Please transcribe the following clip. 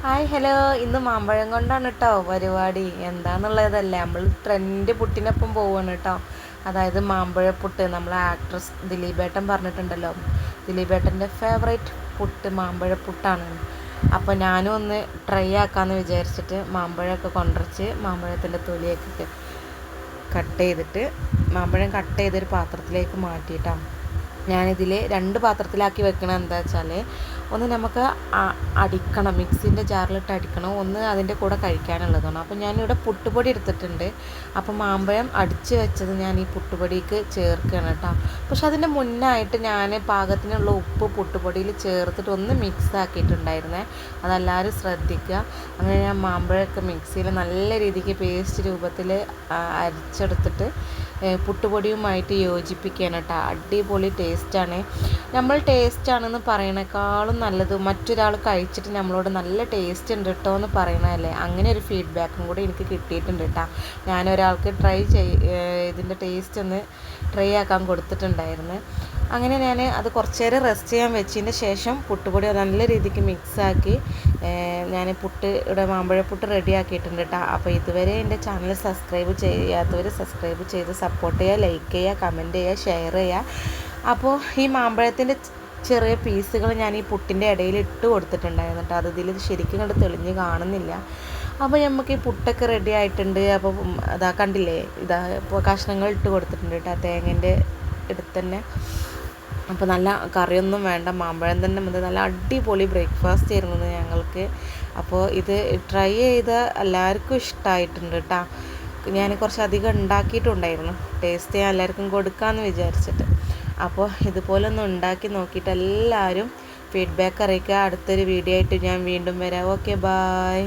Hi hello, ഇന്ന് മാമ്പഴം കൊണ്ടാണ് കേട്ടോ പരിപാടി. എന്താണെന്നുള്ളതല്ലേ, നമ്മൾ ട്രെൻഡ് പുട്ടിനൊപ്പം പോവുകയാണ് കേട്ടോ. അതായത് മാമ്പഴപ്പുട്ട്. നമ്മളെ ആക്ട്രസ് ദിലീപേട്ടൻ പറഞ്ഞിട്ടുണ്ടല്ലോ, ദിലീപേട്ടൻ്റെ ഫേവറേറ്റ് പുട്ട് മാമ്പഴപ്പുട്ടാണ്. അപ്പോൾ ഞാനും ഒന്ന് ട്രൈ ആക്കാമെന്ന് വിചാരിച്ചിട്ട് മാമ്പഴമൊക്കെ കൊണ്ടുവച്ച് മാമ്പഴത്തിൻ്റെ തൊലിയൊക്കെ കട്ട് ചെയ്തിട്ട് മാമ്പഴം കട്ട് ചെയ്തൊരു പാത്രത്തിലേക്ക് മാറ്റിയിട്ടാണ് ഞാനിതിൽ 2 പാത്രത്തിലാക്കി വെക്കണം. എന്താ വെച്ചാൽ ഒന്ന് നമുക്ക് അടിക്കണം, മിക്സിൻ്റെ ജാറിലിട്ട് അടിക്കണം, ഒന്ന് അതിൻ്റെ കൂടെ കഴിക്കാനുള്ളതാണ്. അപ്പോൾ ഞാനിവിടെ പുട്ടുപൊടി എടുത്തിട്ടുണ്ട്. അപ്പോൾ മാമ്പഴം അടിച്ച് വെച്ചത് ഞാൻ ഈ പുട്ടുപൊടിക്ക് ചേർക്കുകയാണ് കേട്ടോ. പക്ഷെ അതിൻ്റെ മുന്നായിട്ട് ഞാൻ പാകത്തിനുള്ള ഉപ്പ് പുട്ടുപൊടിയിൽ ചേർത്തിട്ട് ഒന്ന് മിക്സ് ആക്കിയിട്ടുണ്ടായിരുന്നേ. അതെല്ലാവരും ശ്രദ്ധിക്കുക. അങ്ങനെ ഞാൻ മാമ്പഴമൊക്കെ മിക്സിയിൽ നല്ല രീതിക്ക് പേസ്റ്റ് രൂപത്തിൽ അരിച്ചെടുത്തിട്ട് പുട്ടുപൊടിയുമായിട്ട് യോജിപ്പിക്കുകയാണ് കേട്ടോ. അടിപൊളി ടേസ്റ്റാണ്. നമ്മൾ ടേസ്റ്റാണെന്ന് പറയണേക്കാളും നല്ലത് മറ്റൊരാൾ കഴിച്ചിട്ട് നമ്മളോട് നല്ല ടേസ്റ്റ് ഉണ്ട് കേട്ടോ എന്ന് പറയണതല്ലേ. അങ്ങനെ ഒരു ഫീഡ്ബാക്കും കൂടി എനിക്ക് കിട്ടിയിട്ടുണ്ട് കേട്ടോ. ഞാനൊരാൾക്ക് ഇതിൻ്റെ ടേസ്റ്റ് ഒന്ന് ട്രൈ ആക്കാൻ കൊടുത്തിട്ടുണ്ടായിരുന്നു. അങ്ങനെ ഞാൻ അത് കുറച്ച് നേരം റെസ്റ്റ് ചെയ്യാൻ വെച്ചതിന് ശേഷം പുട്ടുപൊടി നല്ല രീതിക്ക് മിക്സാക്കി ഞാൻ ഇവിടെ മാമ്പഴപ്പുട്ട് റെഡി ആക്കിയിട്ടുണ്ട് കേട്ടോ. അപ്പോൾ ഇതുവരെ എൻ്റെ ചാനൽ സബ്സ്ക്രൈബ് ചെയ്യാത്തവർ സബ്സ്ക്രൈബ് ചെയ്ത് സപ്പോർട്ട് ചെയ്യുക, ലൈക്ക് ചെയ്യുക, കമൻറ്റ് ചെയ്യുക, ഷെയർ ചെയ്യുക. അപ്പോൾ ഈ മാമ്പഴത്തിൻ്റെ ചെറിയ പീസുകൾ ഞാൻ ഈ പുട്ടിൻ്റെ ഇടയിൽ ഇട്ട് കൊടുത്തിട്ടുണ്ടായിരുന്നു കേട്ടോ. അത് ഇതിൽ ശരിക്കും കണ്ട് തെളിഞ്ഞ് കാണുന്നില്ല. അപ്പോൾ നമുക്ക് ഈ പുട്ടൊക്കെ റെഡി ആയിട്ടുണ്ട്. അപ്പോൾ അതാ കണ്ടില്ലേ, ഇപ്പോൾ കഷ്ണങ്ങൾ ഇട്ട് കൊടുത്തിട്ടുണ്ട് കേട്ടോ, തേങ്ങേൻ്റെ അടുത്ത് തന്നെ. അപ്പോൾ നല്ല കറിയൊന്നും വേണ്ട, മാമ്പഴം തന്നെ മതി. നല്ല അടിപൊളി ബ്രേക്ക്ഫാസ്റ്റ് ആയിരുന്നു ഞങ്ങൾക്ക്. അപ്പോൾ ഇത് ട്രൈ ചെയ്ത എല്ലാവർക്കും ഇഷ്ടമായിട്ടുണ്ട് കേട്ടോ. ഞാൻ കുറച്ചധികം ഉണ്ടാക്കിയിട്ടുണ്ടായിരുന്നു, ടേസ്റ്റ് ചെയ്യാൻ എല്ലാവർക്കും കൊടുക്കാമെന്ന് വിചാരിച്ചിട്ട്. അപ്പോൾ ഇതുപോലൊന്ന് ഉണ്ടാക്കി നോക്കിയിട്ട് എല്ലാവരും ഫീഡ്ബാക്ക് അറിയിക്കുക. അടുത്തൊരു വീഡിയോ ആയിട്ട് ഞാൻ വീണ്ടും വരാം. Okay, bye.